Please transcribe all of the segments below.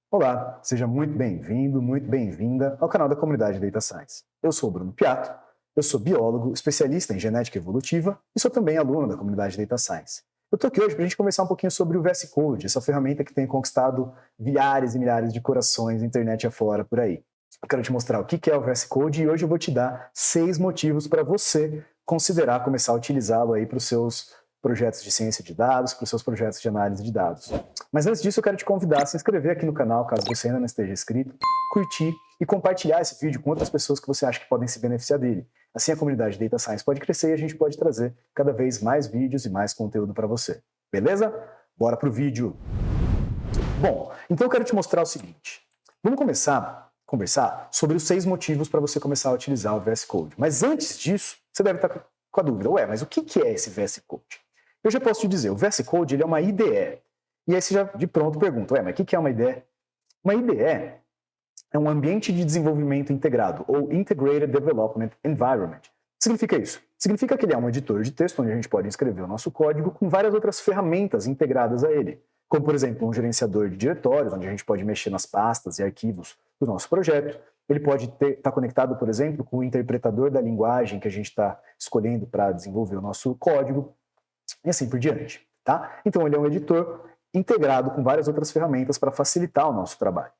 Olá, seja muito bem-vindo, muito bem-vinda ao canal da comunidade Data Science. Eu sou o Bruno Piatto, eu sou biólogo, especialista em genética evolutiva e sou também aluno da comunidade Data Science. Eu estou aqui hoje para a gente conversar um pouquinho sobre o VS Code, essa ferramenta que tem conquistado milhares e milhares de corações internet afora por aí. Eu quero te mostrar o que é o VS Code e hoje eu vou te dar 6 motivos para você considerar começar a utilizá-lo aí para os seus projetos de ciência de dados, para os seus projetos de análise de dados. Mas antes disso, eu quero te convidar a se inscrever aqui no canal, caso você ainda não esteja inscrito, curtir e compartilhar esse vídeo com outras pessoas que você acha que podem se beneficiar dele. Assim a comunidade Data Science pode crescer e a gente pode trazer cada vez mais vídeos e mais conteúdo para você. Beleza? Bora pro vídeo! Bom, então eu quero te mostrar o seguinte. Vamos começar a conversar sobre os 6 motivos para você começar a utilizar o VS Code. Mas antes disso, você deve estar com a dúvida, mas o que é esse VS Code? Eu já posso te dizer, o VS Code ele é uma IDE. E aí você já de pronto pergunta, mas o que é uma IDE? Uma IDE é um ambiente de desenvolvimento integrado, ou Integrated Development Environment. O que significa isso? Significa que ele é um editor de texto onde a gente pode escrever o nosso código com várias outras ferramentas integradas a ele. Como, por exemplo, um gerenciador de diretórios, onde a gente pode mexer nas pastas e arquivos do nosso projeto. Ele pode estar conectado, por exemplo, com o interpretador da linguagem que a gente está escolhendo para desenvolver o nosso código, e assim por diante. Tá? Então, ele é um editor integrado com várias outras ferramentas para facilitar o nosso trabalho.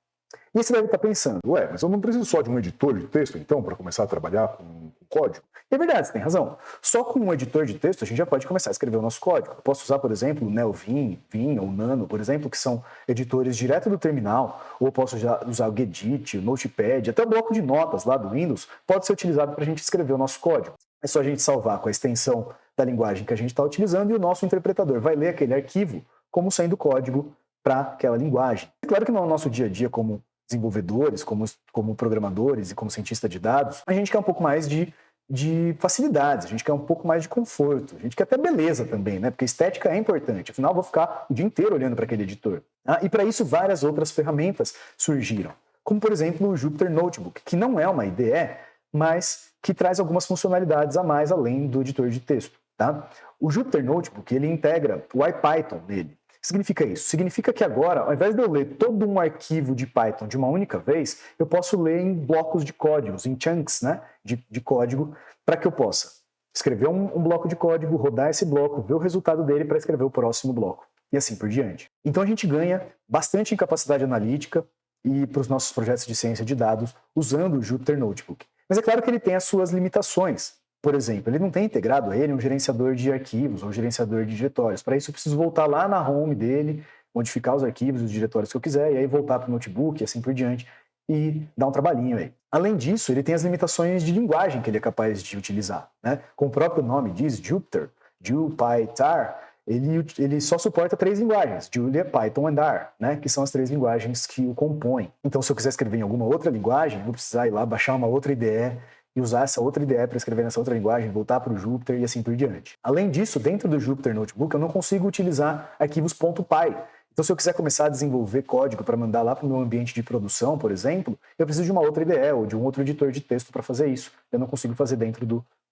E você deve estar pensando, mas eu não preciso só de um editor de texto, então, para começar a trabalhar com código? E é verdade, você tem razão. Só com um editor de texto a gente já pode começar a escrever o nosso código. Eu posso usar, por exemplo, o NeoVim, Vim ou Nano, por exemplo, que são editores direto do terminal, ou eu posso usar o Gedit, o Notepad, até o bloco de notas lá do Windows pode ser utilizado para a gente escrever o nosso código. É só a gente salvar com a extensão da linguagem que a gente está utilizando e o nosso interpretador vai ler aquele arquivo como sendo código para aquela linguagem. É claro que no nosso dia a dia, como desenvolvedores, como programadores e como cientista de dados, a gente quer um pouco mais de facilidades, a gente quer um pouco mais de conforto, a gente quer até beleza também, né? Porque estética é importante, afinal eu vou ficar o dia inteiro olhando para aquele editor. E para isso várias outras ferramentas surgiram, como por exemplo o Jupyter Notebook, que não é uma IDE, mas que traz algumas funcionalidades a mais além do editor de texto. Tá? O Jupyter Notebook ele integra o IPython nele. O que significa isso? Significa que agora, ao invés de eu ler todo um arquivo de Python de uma única vez, eu posso ler em blocos de códigos, em chunks, né, de código, para que eu possa escrever um bloco de código, rodar esse bloco, ver o resultado dele para escrever o próximo bloco, e assim por diante. Então a gente ganha bastante em capacidade analítica e para os nossos projetos de ciência de dados usando o Jupyter Notebook. Mas é claro que ele tem as suas limitações. Por exemplo, ele não tem integrado a ele um gerenciador de arquivos ou um gerenciador de diretórios. Para isso, eu preciso voltar lá na home dele, modificar os arquivos e os diretórios que eu quiser, e aí voltar para o notebook e assim por diante, e dar um trabalhinho aí. Além disso, ele tem as limitações de linguagem que ele é capaz de utilizar. Né? Como o próprio nome diz, Jupyter, Jupyter, ele só suporta 3 linguagens, Julia, Python e R, né? Que são as 3 linguagens que o compõem. Então, se eu quiser escrever em alguma outra linguagem, eu vou precisar ir lá, baixar uma outra IDE, e usar essa outra IDE para escrever nessa outra linguagem, voltar para o Jupyter e assim por diante. Além disso, dentro do Jupyter Notebook, eu não consigo utilizar arquivos .py. Então, se eu quiser começar a desenvolver código para mandar lá para o meu ambiente de produção, por exemplo, eu preciso de uma outra IDE ou de um outro editor de texto para fazer isso. Eu não consigo fazer dentro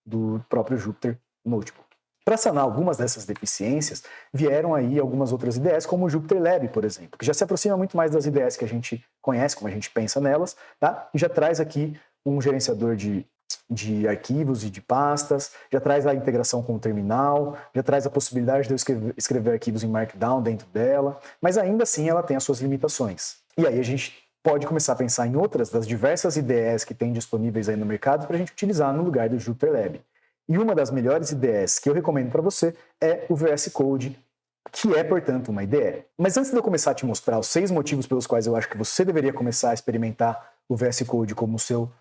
do próprio Jupyter Notebook. Para sanar algumas dessas deficiências, vieram aí algumas outras IDEs, como o Jupyter Lab, por exemplo, que já se aproxima muito mais das IDEs que a gente conhece, como a gente pensa nelas, tá? E já traz aqui um gerenciador de arquivos e de pastas, já traz a integração com o terminal, já traz a possibilidade de eu escrever arquivos em Markdown dentro dela, mas ainda assim ela tem as suas limitações. E aí a gente pode começar a pensar em outras das diversas IDEs que tem disponíveis aí no mercado para a gente utilizar no lugar do Jupyter Lab. E uma das melhores IDEs que eu recomendo para você é o VS Code, que é, portanto, uma IDE. Mas antes de eu começar a te mostrar os 6 motivos pelos quais eu acho que você deveria começar a experimentar o VS Code como o seu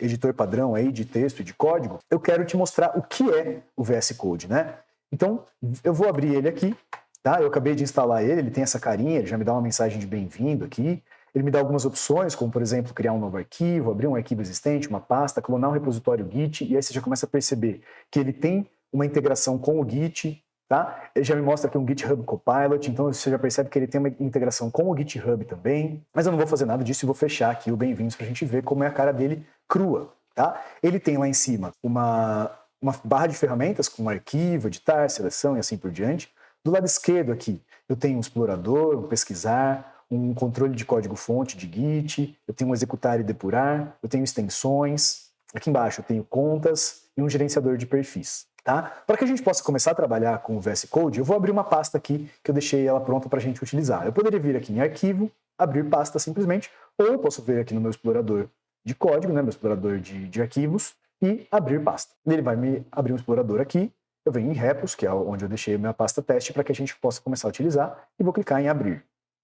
editor padrão aí de texto e de código, eu quero te mostrar o que é o VS Code, né? Então, eu vou abrir ele aqui, tá? Eu acabei de instalar ele tem essa carinha, ele já me dá uma mensagem de bem-vindo aqui, ele me dá algumas opções, como, por exemplo, criar um novo arquivo, abrir um arquivo existente, uma pasta, clonar um repositório Git, e aí você já começa a perceber que ele tem uma integração com o Git, tá? Ele já me mostra aqui um GitHub Copilot, então você já percebe que ele tem uma integração com o GitHub também, mas eu não vou fazer nada disso e vou fechar aqui o bem-vindos para a gente ver como é a cara dele crua, tá? Ele tem lá em cima uma barra de ferramentas com arquivo, editar, seleção e assim por diante. Do lado esquerdo aqui, eu tenho um explorador, um pesquisar, um controle de código-fonte de Git, eu tenho um executar e depurar, eu tenho extensões, aqui embaixo eu tenho contas e um gerenciador de perfis. Tá? Para que a gente possa começar a trabalhar com o VS Code, eu vou abrir uma pasta aqui que eu deixei ela pronta para a gente utilizar. Eu poderia vir aqui em arquivo, abrir pasta simplesmente, ou eu posso vir aqui no meu explorador de código, né, meu explorador de arquivos, e abrir pasta. Ele vai me abrir um explorador aqui, eu venho em repos, que é onde eu deixei a minha pasta teste, para que a gente possa começar a utilizar, e vou clicar em abrir.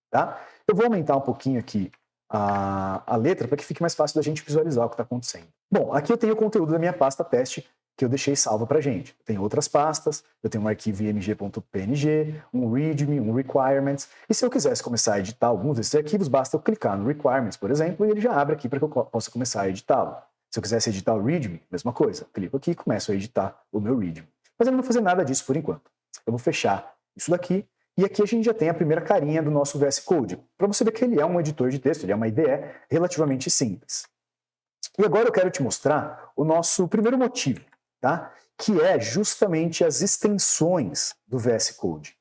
Tá? Eu vou aumentar um pouquinho aqui a letra para que fique mais fácil da gente visualizar o que está acontecendo. Bom, aqui eu tenho o conteúdo da minha pasta teste, que eu deixei salvo para a gente. Tem outras pastas, eu tenho um arquivo img.png, um readme, um requirements, e se eu quisesse começar a editar alguns desses arquivos, basta eu clicar no requirements, por exemplo, e ele já abre aqui para que eu possa começar a editá-lo. Se eu quisesse editar o readme, mesma coisa, clico aqui e começo a editar o meu readme. Mas eu não vou fazer nada disso por enquanto. Eu vou fechar isso daqui, e aqui a gente já tem a primeira carinha do nosso VS Code, para você ver que ele é um editor de texto, ele é uma IDE relativamente simples. E agora eu quero te mostrar o nosso primeiro motivo, tá? Que é justamente as extensões do VS Code.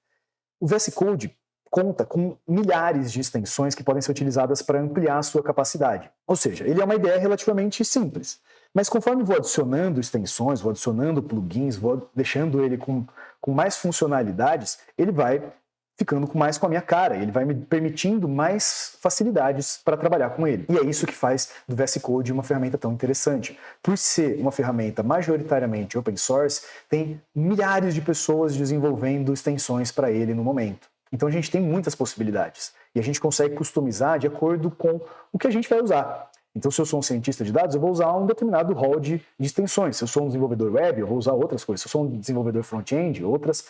O VS Code conta com milhares de extensões que podem ser utilizadas para ampliar a sua capacidade. Ou seja, ele é uma ideia relativamente simples. Mas conforme vou adicionando extensões, vou adicionando plugins, vou deixando ele com mais funcionalidades, ele vai ficando mais com a minha cara, ele vai me permitindo mais facilidades para trabalhar com ele. E é isso que faz do VS Code uma ferramenta tão interessante. Por ser uma ferramenta majoritariamente open source, tem milhares de pessoas desenvolvendo extensões para ele no momento. Então a gente tem muitas possibilidades e a gente consegue customizar de acordo com o que a gente vai usar. Então, se eu sou um cientista de dados, eu vou usar um determinado rol de extensões. Se eu sou um desenvolvedor web, eu vou usar outras coisas. Se eu sou um desenvolvedor front-end, outras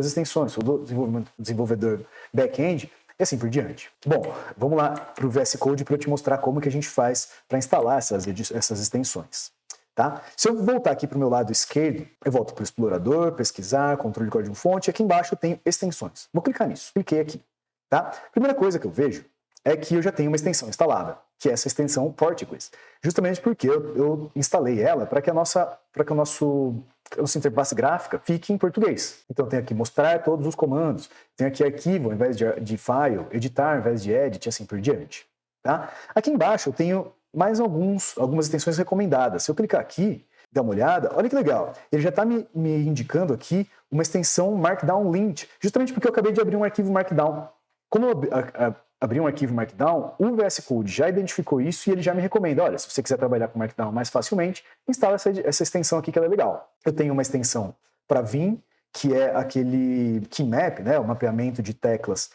extensões. Se eu sou um desenvolvedor back-end, e assim por diante. Bom, vamos lá para o VS Code para eu te mostrar como que a gente faz para instalar essas extensões. Tá? Se eu voltar aqui para o meu lado esquerdo, eu volto para o explorador, pesquisar, controle de código-fonte, e aqui embaixo eu tenho extensões. Vou clicar nisso. Cliquei aqui. Tá? Primeira coisa que eu vejo é que eu já tenho uma extensão instalada, que é essa extensão Portuguese. Justamente porque eu instalei ela para que a nossa interface gráfica fique em português. Então, eu tenho aqui mostrar todos os comandos, tenho aqui arquivo ao invés de file, editar ao invés de edit, e assim por diante. Tá? Aqui embaixo eu tenho mais algumas extensões recomendadas. Se eu clicar aqui, dar uma olhada, olha que legal. Ele já está me indicando aqui uma extensão Markdown Lint, justamente porque eu acabei de abrir um arquivo Markdown. Como eu abrir um arquivo Markdown, o VS Code já identificou isso e ele já me recomenda, olha, se você quiser trabalhar com Markdown mais facilmente, instala essa extensão aqui que ela é legal. Eu tenho uma extensão para Vim, que é aquele keymap, né, o mapeamento de teclas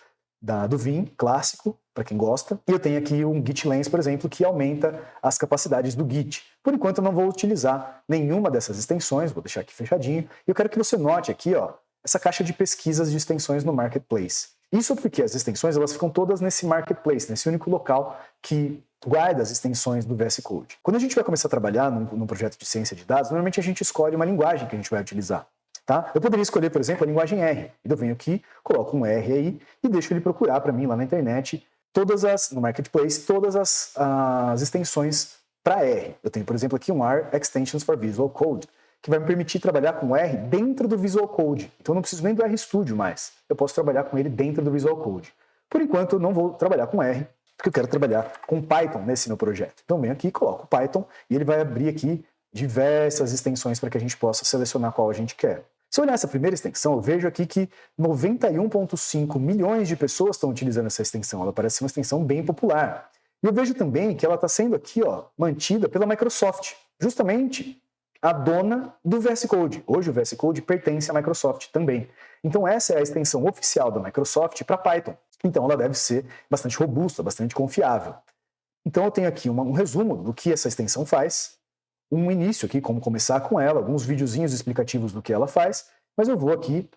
do Vim, clássico, para quem gosta. E eu tenho aqui um Git Lens, por exemplo, que aumenta as capacidades do Git. Por enquanto eu não vou utilizar nenhuma dessas extensões, vou deixar aqui fechadinho. E eu quero que você note aqui, ó, essa caixa de pesquisas de extensões no Marketplace. Isso porque as extensões elas ficam todas nesse Marketplace, nesse único local que guarda as extensões do VS Code. Quando a gente vai começar a trabalhar num projeto de ciência de dados, normalmente a gente escolhe uma linguagem que a gente vai utilizar. Tá? Eu poderia escolher, por exemplo, a linguagem R. Eu venho aqui, coloco um R aí e deixo ele procurar para mim lá na internet no Marketplace, todas as extensões para R. Eu tenho, por exemplo, aqui um R Extensions for Visual Code, que vai me permitir trabalhar com R dentro do Visual Code. Então eu não preciso nem do RStudio mais. Eu posso trabalhar com ele dentro do Visual Code. Por enquanto eu não vou trabalhar com R, porque eu quero trabalhar com Python nesse meu projeto. Então venho aqui, coloco Python e ele vai abrir aqui diversas extensões para que a gente possa selecionar qual a gente quer. Se eu olhar essa primeira extensão, eu vejo aqui que 91,5 milhões de pessoas estão utilizando essa extensão. Ela parece ser uma extensão bem popular. E eu vejo também que ela está sendo aqui, ó, mantida pela Microsoft, justamente a dona do VS Code. Hoje o VS Code pertence à Microsoft também. Então essa é a extensão oficial da Microsoft para Python. Então ela deve ser bastante robusta, bastante confiável. Então eu tenho aqui um resumo do que essa extensão faz, um início aqui, como começar com ela, alguns videozinhos explicativos do que ela faz, mas eu vou aqui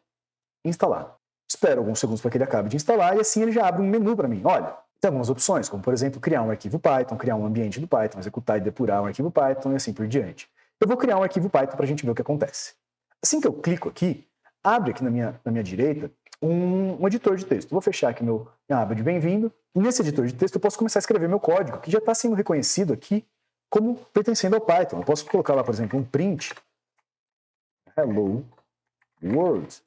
instalar. Espero alguns segundos para que ele acabe de instalar e assim ele já abre um menu para mim. Olha, tem algumas opções, como por exemplo, criar um arquivo Python, criar um ambiente do Python, executar e depurar um arquivo Python e assim por diante. Eu vou criar um arquivo Python para a gente ver o que acontece. Assim que eu clico aqui, abre aqui na minha direita um editor de texto. Vou fechar aqui minha aba de bem-vindo. E nesse editor de texto eu posso começar a escrever meu código, que já está sendo reconhecido aqui como pertencendo ao Python. Eu posso colocar lá, por exemplo, um print hello world,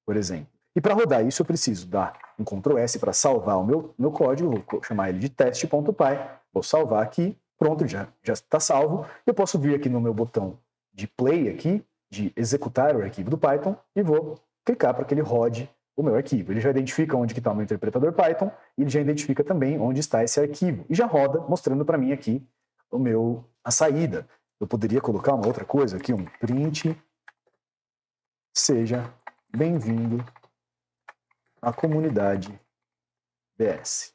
por exemplo. E para rodar isso eu preciso dar um Ctrl S para salvar o meu código, vou chamar ele de teste.py, vou salvar aqui, pronto, já está salvo. Eu posso vir aqui no meu botão de play aqui, de executar o arquivo do Python, e vou clicar para que ele rode o meu arquivo. Ele já identifica onde está o meu interpretador Python, e ele já identifica também onde está esse arquivo, e já roda, mostrando para mim aqui a saída. Eu poderia colocar uma outra coisa aqui, um print, seja bem-vindo à comunidade DS.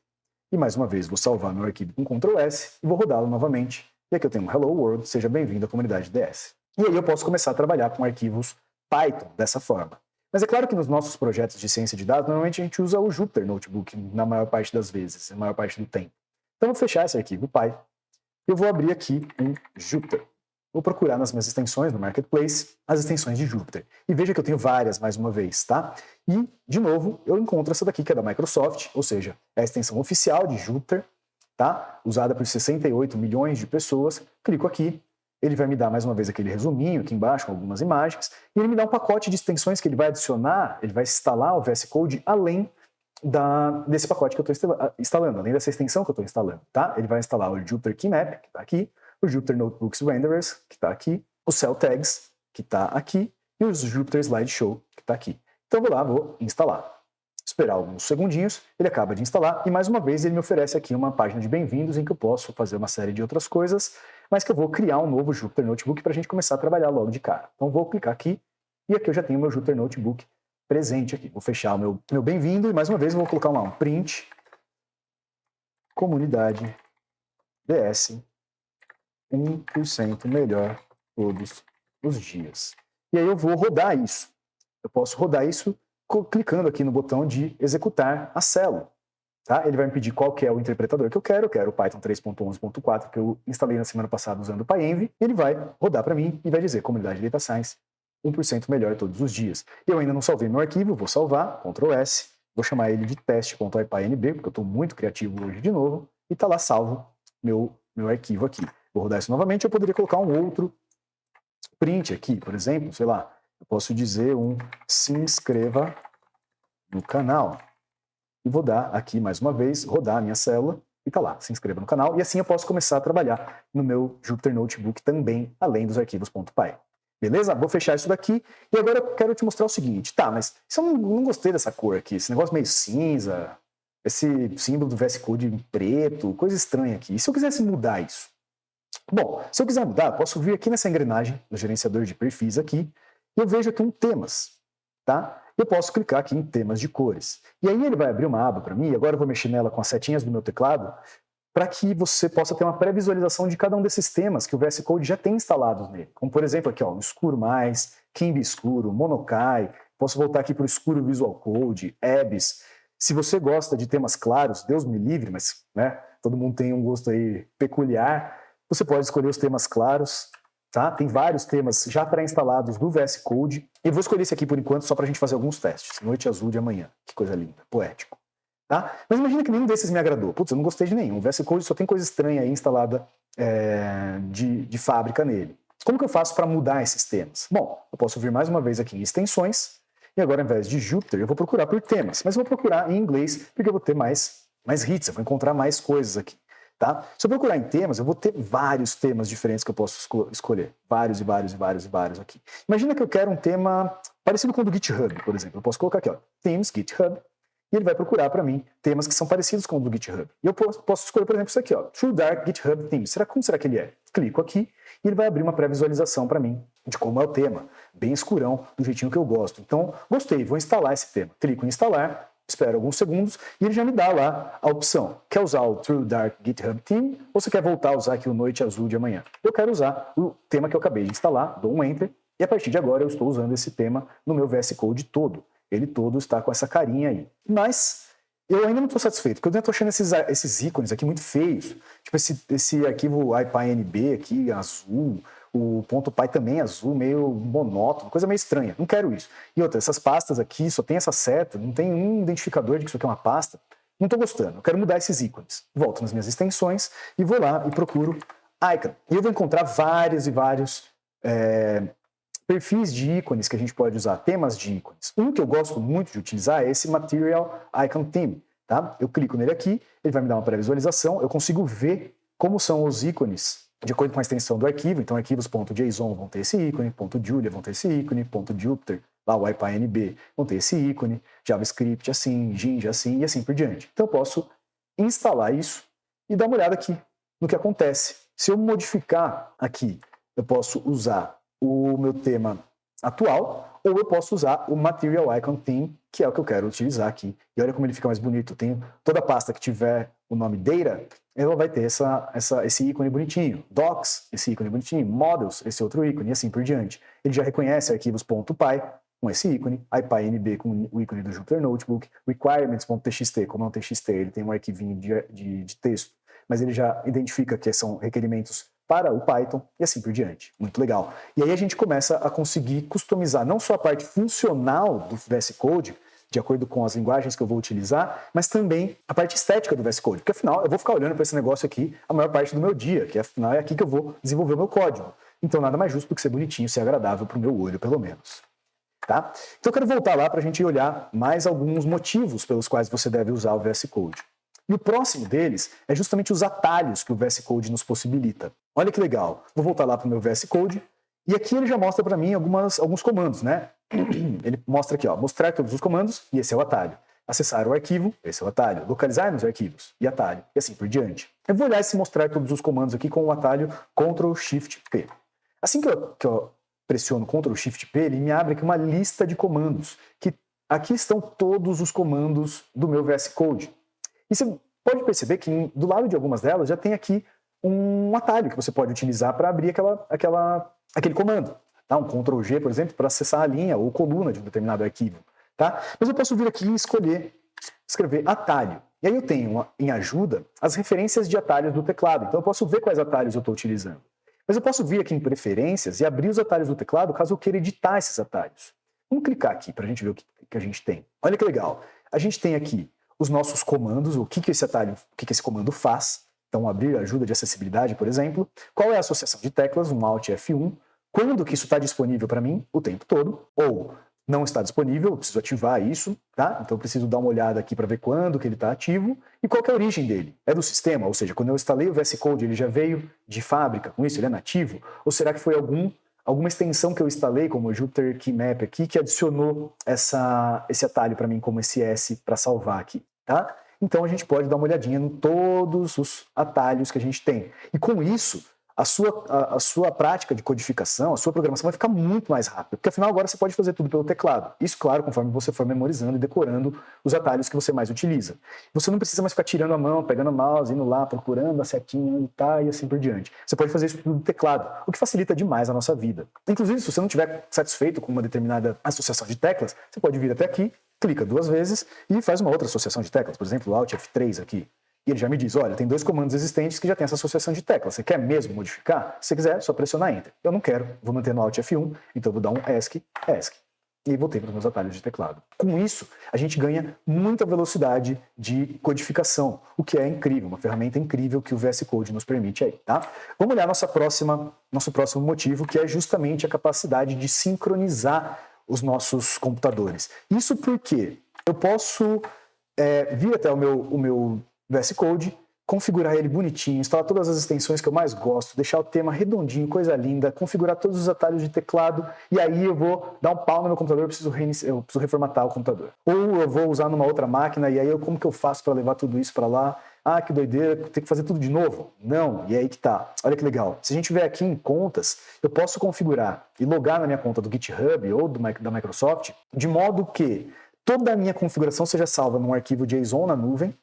E mais uma vez, vou salvar meu arquivo com Ctrl S e vou rodá-lo novamente. E aqui eu tenho um Hello World, seja bem-vindo à comunidade DS. E aí eu posso começar a trabalhar com arquivos Python dessa forma. Mas é claro que nos nossos projetos de ciência de dados, normalmente a gente usa o Jupyter Notebook na maior parte das vezes, na maior parte do tempo. Então eu vou fechar esse arquivo Py. Eu vou abrir aqui um Jupyter. Vou procurar nas minhas extensões no Marketplace as extensões de Jupyter. E veja que eu tenho várias mais uma vez, tá? E, de novo, eu encontro essa daqui que é da Microsoft, ou seja, é a extensão oficial de Jupyter, tá? Usada por 68 milhões de pessoas. Clico aqui, ele vai me dar mais uma vez aquele resuminho aqui embaixo com algumas imagens, e ele me dá um pacote de extensões que ele vai adicionar, ele vai instalar o VS Code além desse pacote que eu estou instalando, além dessa extensão que eu estou instalando, tá? Ele vai instalar o Jupyter Keymap, que está aqui, o Jupyter Notebooks Renderers, que está aqui, o Cell Tags, que está aqui, e os Jupyter Slideshow, que está aqui. Então eu vou lá, vou instalar. Esperar alguns segundinhos, ele acaba de instalar, e mais uma vez ele me oferece aqui uma página de bem-vindos em que eu posso fazer uma série de outras coisas, mas que eu vou criar um novo Jupyter Notebook para a gente começar a trabalhar logo de cara. Então vou clicar aqui, e aqui eu já tenho o meu Jupyter Notebook presente aqui. Vou fechar o meu bem-vindo, e mais uma vez eu vou colocar lá um print, comunidade DS, 1% melhor todos os dias. E aí eu vou rodar isso. Eu posso rodar isso clicando aqui no botão de executar a célula. Tá? Ele vai me pedir qual que é o interpretador que eu quero o Python 3.11.4, que eu instalei na semana passada usando o PyEnv. Ele vai rodar para mim e vai dizer comunidade Data Science, 1% melhor todos os dias. Eu ainda não salvei meu arquivo, vou salvar, Ctrl S, vou chamar ele de teste.ipynb, porque eu estou muito criativo hoje de novo, e está lá salvo meu arquivo aqui. Vou rodar isso novamente, eu poderia colocar um outro print aqui, por exemplo, sei lá, eu posso dizer se inscreva no canal. E vou dar aqui, mais uma vez, rodar a minha célula, e tá lá, se inscreva no canal, e assim eu posso começar a trabalhar no meu Jupyter Notebook também, além dos arquivos .py. Beleza? Vou fechar isso daqui, e agora eu quero te mostrar o seguinte, tá, mas eu não gostei dessa cor aqui, esse negócio meio cinza, esse símbolo do VS Code em preto, coisa estranha aqui. E se eu quisesse mudar isso? Bom, se eu quiser mudar, posso vir aqui nessa engrenagem, no gerenciador de perfis aqui, e eu vejo aqui um temas, tá? Eu posso clicar aqui em temas de cores. E aí ele vai abrir uma aba para mim, e agora eu vou mexer nela com as setinhas do meu teclado, para que você possa ter uma pré-visualização de cada um desses temas que o VS Code já tem instalados nele. Como por exemplo aqui, ó, um escuro mais, Kimbi escuro, Monokai, posso voltar aqui para o escuro Visual Code, EBS. Se você gosta de temas claros, Deus me livre, mas né, todo mundo tem um gosto aí peculiar, você pode escolher os temas claros, tá? Tem vários temas já pré-instalados no VS Code. Eu vou escolher esse aqui por enquanto só para a gente fazer alguns testes. Noite azul de amanhã. Que coisa linda, poético. Tá? Mas imagina que nenhum desses me agradou. Putz, eu não gostei de nenhum. O VS Code só tem coisa estranha aí instalada de fábrica nele. Como que eu faço para mudar esses temas? Bom, eu posso vir mais uma vez aqui em extensões, e agora ao invés de Jupyter, eu vou procurar por temas. Mas eu vou procurar em inglês, porque eu vou ter mais hits, eu vou encontrar mais coisas aqui. Tá? Se eu procurar em temas, eu vou ter vários temas diferentes que eu posso escolher. Vários e vários e vários e vários aqui. Imagina que eu quero um tema parecido com o do GitHub, por exemplo. Eu posso colocar aqui, ó, Themes, GitHub, e ele vai procurar para mim temas que são parecidos com o do GitHub. E eu posso escolher, por exemplo, isso aqui, ó, True Dark GitHub Themes. Como será que ele é? Clico aqui e ele vai abrir uma pré-visualização para mim de como é o tema. Bem escurão, do jeitinho que eu gosto. Então, gostei, vou instalar esse tema. Clico em instalar, espero alguns segundos e ele já me dá lá a opção. Quer usar o True Dark GitHub Theme ou você quer voltar a usar aqui o Noite Azul de amanhã? Eu quero usar o tema que eu acabei de instalar, dou um Enter, e a partir de agora eu estou usando esse tema no meu VS Code todo. Ele todo está com essa carinha aí. Mas eu ainda não estou satisfeito, porque eu ainda estou achando esses ícones aqui muito feios. Tipo esse arquivo IPynb aqui, azul, o .py também azul, meio monótono, coisa meio estranha. Não quero isso. E outra, essas pastas aqui só tem essa seta, não tem um identificador de que isso aqui é uma pasta. Não estou gostando, eu quero mudar esses ícones. Volto nas minhas extensões e vou lá e procuro icon. E eu vou encontrar vários e vários perfis de ícones que a gente pode usar, temas de ícones. Um que eu gosto muito de utilizar é esse Material Icon Theme. Tá? Eu clico nele aqui, ele vai me dar uma pré-visualização, eu consigo ver como são os ícones de acordo com a extensão do arquivo. Então, arquivos.json vão ter esse ícone, .julia vão ter esse ícone, .jupyter, lá o IPyNB vão ter esse ícone, JavaScript assim, Jinja assim e assim por diante. Então, eu posso instalar isso e dar uma olhada aqui no que acontece. Se eu modificar aqui, eu posso usar o meu tema atual, ou eu posso usar o Material Icon Theme, que é o que eu quero utilizar aqui. E olha como ele fica mais bonito. Eu tenho toda a pasta que tiver o nome Data, ela vai ter esse ícone bonitinho. Docs, esse ícone bonitinho. Models, esse outro ícone, e assim por diante. Ele já reconhece arquivos.py com esse ícone, IPyNB com o ícone do Jupyter Notebook, requirements.txt, como é um TXT, ele tem um arquivinho de texto, mas ele já identifica que são requerimentos para o Python e assim por diante. Muito legal. E aí a gente começa a conseguir customizar não só a parte funcional do VS Code, de acordo com as linguagens que eu vou utilizar, mas também a parte estética do VS Code, porque afinal eu vou ficar olhando para esse negócio aqui a maior parte do meu dia, que afinal é aqui que eu vou desenvolver o meu código. Então nada mais justo do que ser bonitinho, ser agradável para o meu olho, pelo menos. Tá? Então eu quero voltar lá para a gente olhar mais alguns motivos pelos quais você deve usar o VS Code. E o próximo deles é justamente os atalhos que o VS Code nos possibilita. Olha que legal. Vou voltar lá para o meu VS Code e aqui ele já mostra para mim alguns comandos, né? Ele mostra aqui, ó, mostrar todos os comandos e esse é o atalho. Acessar o arquivo, esse é o atalho. Localizar nos arquivos e atalho e assim por diante. Eu vou olhar esse mostrar todos os comandos aqui com o atalho Ctrl+Shift+P. Assim que eu pressiono Ctrl+Shift+P, ele me abre aqui uma lista de comandos, que aqui estão todos os comandos do meu VS Code. E você pode perceber que do lado de algumas delas já tem aqui um atalho que você pode utilizar para abrir aquele comando. Tá? Um Ctrl+G, por exemplo, para acessar a linha ou coluna de um determinado arquivo. Tá? Mas eu posso vir aqui e escrever atalho. E aí eu tenho em ajuda as referências de atalhos do teclado. Então eu posso ver quais atalhos eu estou utilizando. Mas eu posso vir aqui em preferências e abrir os atalhos do teclado caso eu queira editar esses atalhos. Vamos clicar aqui para a gente ver o que a gente tem. Olha que legal. A gente tem aqui os nossos comandos, o que esse comando faz. Então, abrir ajuda de acessibilidade, por exemplo. Qual é a associação de teclas, um Alt F1. Quando que isso está disponível para mim? O tempo todo. Ou não está disponível, eu preciso ativar isso, tá? Então eu preciso dar uma olhada aqui para ver quando que ele está ativo e qual que é a origem dele. É do sistema, ou seja, quando eu instalei o VS Code, ele já veio de fábrica com isso, ele é nativo? Ou será que foi alguma extensão que eu instalei, como o Jupyter Keymap aqui, que adicionou esse atalho para mim como esse S para salvar aqui, tá? Então a gente pode dar uma olhadinha em todos os atalhos que a gente tem. E com isso, a sua prática de codificação, a sua programação vai ficar muito mais rápida, porque afinal agora você pode fazer tudo pelo teclado. Isso, claro, conforme você for memorizando e decorando os atalhos que você mais utiliza. Você não precisa mais ficar tirando a mão, pegando o mouse, indo lá, procurando a setinha e tá, e assim por diante. Você pode fazer isso tudo no teclado, o que facilita demais a nossa vida. Inclusive, se você não estiver satisfeito com uma determinada associação de teclas, você pode vir até aqui, clica 2 vezes e faz uma outra associação de teclas, por exemplo, o Alt F3 aqui. E ele já me diz, olha, tem 2 comandos existentes que já tem essa associação de teclas. Você quer mesmo modificar? Se você quiser, é só pressionar Enter. Eu não quero, vou manter no Alt F1, então eu vou dar um ESC. E aí voltei para os meus atalhos de teclado. Com isso, a gente ganha muita velocidade de codificação, o que é incrível, uma ferramenta incrível que o VS Code nos permite aí, tá? Vamos olhar nosso próximo motivo, que é justamente a capacidade de sincronizar os nossos computadores. Isso porque eu posso vir até o meu VS Code, configurar ele bonitinho, instalar todas as extensões que eu mais gosto, deixar o tema redondinho, coisa linda, configurar todos os atalhos de teclado e aí eu vou dar um pau no meu computador, eu preciso reformatar o computador. Ou eu vou usar numa outra máquina e aí como que eu faço para levar tudo isso para lá? Ah, que doideira, tem que fazer tudo de novo? Não, e aí que tá. Olha que legal. Se a gente vier aqui em contas, eu posso configurar e logar na minha conta do GitHub ou da Microsoft, de modo que toda a minha configuração seja salva num arquivo JSON na nuvem.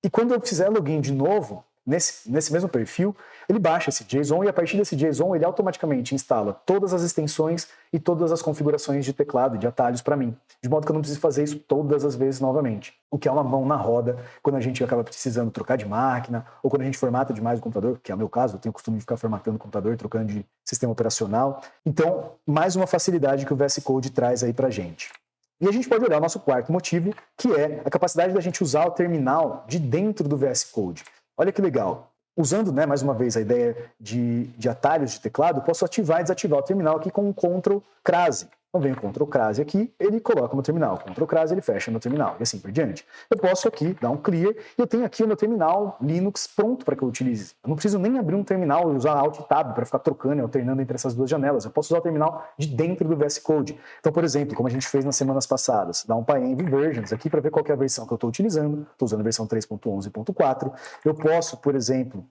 E quando eu fizer login de novo, nesse mesmo perfil, ele baixa esse JSON e a partir desse JSON ele automaticamente instala todas as extensões e todas as configurações de teclado e de atalhos para mim. De modo que eu não preciso fazer isso todas as vezes novamente. O que é uma mão na roda quando a gente acaba precisando trocar de máquina ou quando a gente formata demais o computador, que é o meu caso, eu tenho o costume de ficar formatando o computador, trocando de sistema operacional. Então, mais uma facilidade que o VS Code traz aí pra gente. E a gente pode olhar o nosso quarto motivo, que é a capacidade da gente usar o terminal de dentro do VS Code. Olha que legal. Usando, né, mais uma vez, a ideia de atalhos de teclado, eu posso ativar e desativar o terminal aqui com um Ctrl Crase. Então venho Ctrl Crase aqui, ele coloca no terminal. Ctrl Crase, ele fecha no terminal, e assim por diante. Eu posso aqui dar um Clear, e eu tenho aqui o meu terminal Linux pronto para que eu utilize. Eu não preciso nem abrir um terminal e usar Alt Tab para ficar trocando e alternando entre essas duas janelas. Eu posso usar o terminal de dentro do VS Code. Então, por exemplo, como a gente fez nas semanas passadas, dar um PyEnv Versions aqui para ver qual que é a versão que eu estou utilizando. Estou usando a versão 3.11.4. Eu posso, por exemplo,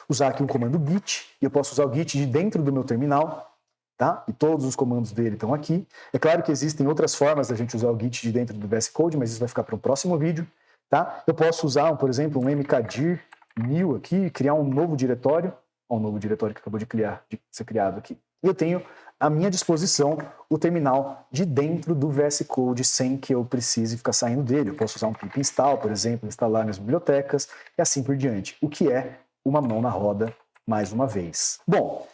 usar aqui um comando git, e eu posso usar o git de dentro do meu terminal, tá? E todos os comandos dele estão aqui. É claro que existem outras formas da gente usar o git de dentro do VS Code, mas isso vai ficar para um próximo vídeo, tá? Eu posso usar, por exemplo, um mkdir new aqui, criar um novo diretório, um novo diretório que acabou de ser criado aqui. E eu tenho à minha disposição o terminal de dentro do VS Code sem que eu precise ficar saindo dele. Eu posso usar um pip install, por exemplo, instalar minhas bibliotecas e assim por diante. O que é uma mão na roda mais uma vez. Bom,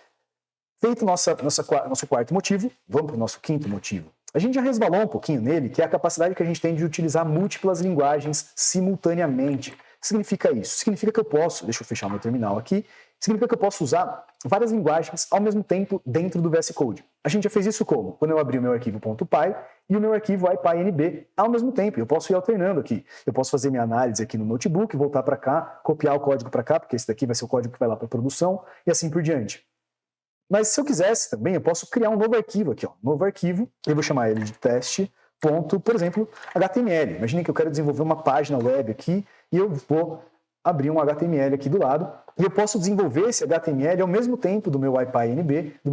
feito nosso quarto motivo, vamos para o nosso quinto motivo. A gente já resvalou um pouquinho nele, que é a capacidade que a gente tem de utilizar múltiplas linguagens simultaneamente. O que significa isso? Significa que eu posso, deixa eu fechar meu terminal aqui, significa que eu posso usar várias linguagens ao mesmo tempo dentro do VS Code. A gente já fez isso como? Quando eu abri o meu arquivo .py e o meu arquivo IPyNB ao mesmo tempo. Eu posso ir alternando aqui. Eu posso fazer minha análise aqui no notebook, voltar para cá, copiar o código para cá, porque esse daqui vai ser o código que vai lá para a produção, e assim por diante. Mas se eu quisesse também, eu posso criar um novo arquivo aqui, ó, novo arquivo, eu vou chamar ele de teste, por exemplo, HTML. Imagine que eu quero desenvolver uma página web aqui e eu vou abrir um HTML aqui do lado e eu posso desenvolver esse HTML ao mesmo tempo do meu IPyNB, ao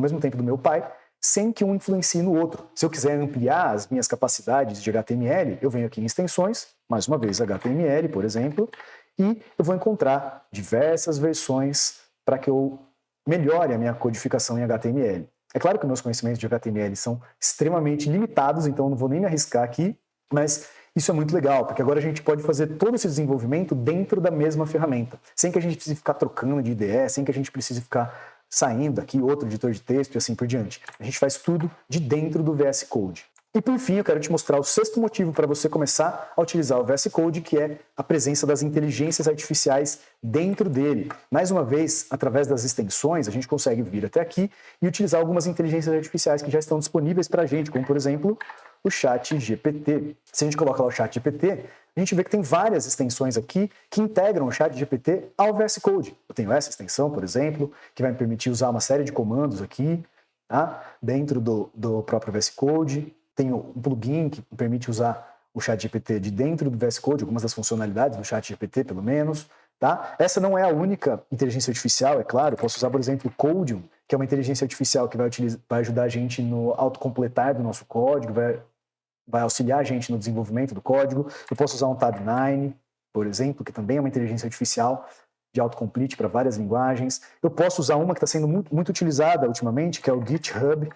mesmo tempo do meu Py, sem que um influencie no outro. Se eu quiser ampliar as minhas capacidades de HTML, eu venho aqui em extensões, mais uma vez HTML, por exemplo, e eu vou encontrar diversas versões para que eu melhore a minha codificação em HTML. É claro que meus conhecimentos de HTML são extremamente limitados, então eu não vou nem me arriscar aqui, mas isso é muito legal, porque agora a gente pode fazer todo esse desenvolvimento dentro da mesma ferramenta, sem que a gente precise ficar trocando de IDE, sem que a gente precise ficar saindo aqui outro editor de texto e assim por diante. A gente faz tudo de dentro do VS Code. E por fim, eu quero te mostrar o sexto motivo para você começar a utilizar o VS Code, que é a presença das inteligências artificiais dentro dele. Mais uma vez, através das extensões, a gente consegue vir até aqui e utilizar algumas inteligências artificiais que já estão disponíveis para a gente, como por exemplo o ChatGPT. Se a gente coloca lá o ChatGPT, a gente vê que tem várias extensões aqui que integram o ChatGPT ao VS Code. Eu tenho essa extensão, por exemplo, que vai me permitir usar uma série de comandos aqui, tá? Dentro do próprio VS Code. Tem um plugin que permite usar o ChatGPT de dentro do VS Code, algumas das funcionalidades do ChatGPT, pelo menos. Tá? Essa não é a única inteligência artificial, é claro. Eu posso usar, por exemplo, o Codium, que é uma inteligência artificial que vai ajudar a gente no autocompletar do nosso código, vai auxiliar a gente no desenvolvimento do código. Eu posso usar um Tab9, por exemplo, que também é uma inteligência artificial de autocomplete para várias linguagens. Eu posso usar uma que está sendo muito utilizada ultimamente, que é o GitHub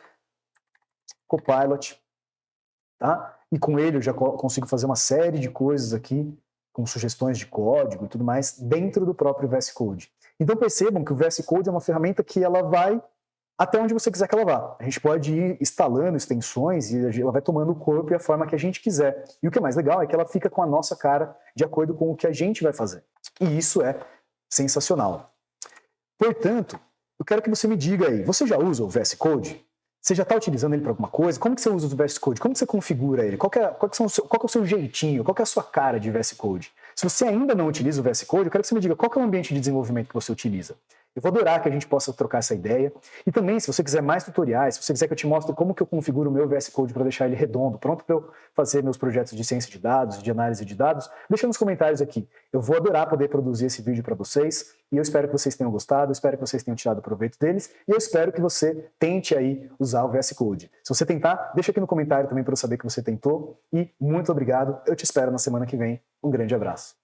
Copilot. Tá? E com ele eu já consigo fazer uma série de coisas aqui, com sugestões de código e tudo mais, dentro do próprio VS Code. Então percebam que o VS Code é uma ferramenta que ela vai até onde você quiser que ela vá. A gente pode ir instalando extensões e ela vai tomando o corpo e a forma que a gente quiser. E o que é mais legal é que ela fica com a nossa cara de acordo com o que a gente vai fazer. E isso é sensacional. Portanto, eu quero que você me diga aí, você já usa o VS Code? Você já está utilizando ele para alguma coisa? Como que você usa o VS Code? Como que você configura ele? Qual que é o seu jeitinho? Qual que é a sua cara de VS Code? Se você ainda não utiliza o VS Code, eu quero que você me diga qual que é o ambiente de desenvolvimento que você utiliza. Eu vou adorar que a gente possa trocar essa ideia. E também, se você quiser mais tutoriais, se você quiser que eu te mostre como que eu configuro o meu VS Code para deixar ele redondo, pronto para eu fazer meus projetos de ciência de dados, de análise de dados, deixa nos comentários aqui. Eu vou adorar poder produzir esse vídeo para vocês e eu espero que vocês tenham gostado, eu espero que vocês tenham tirado proveito deles e eu espero que você tente aí usar o VS Code. Se você tentar, deixa aqui no comentário também para eu saber que você tentou e muito obrigado. Eu te espero na semana que vem. Um grande abraço.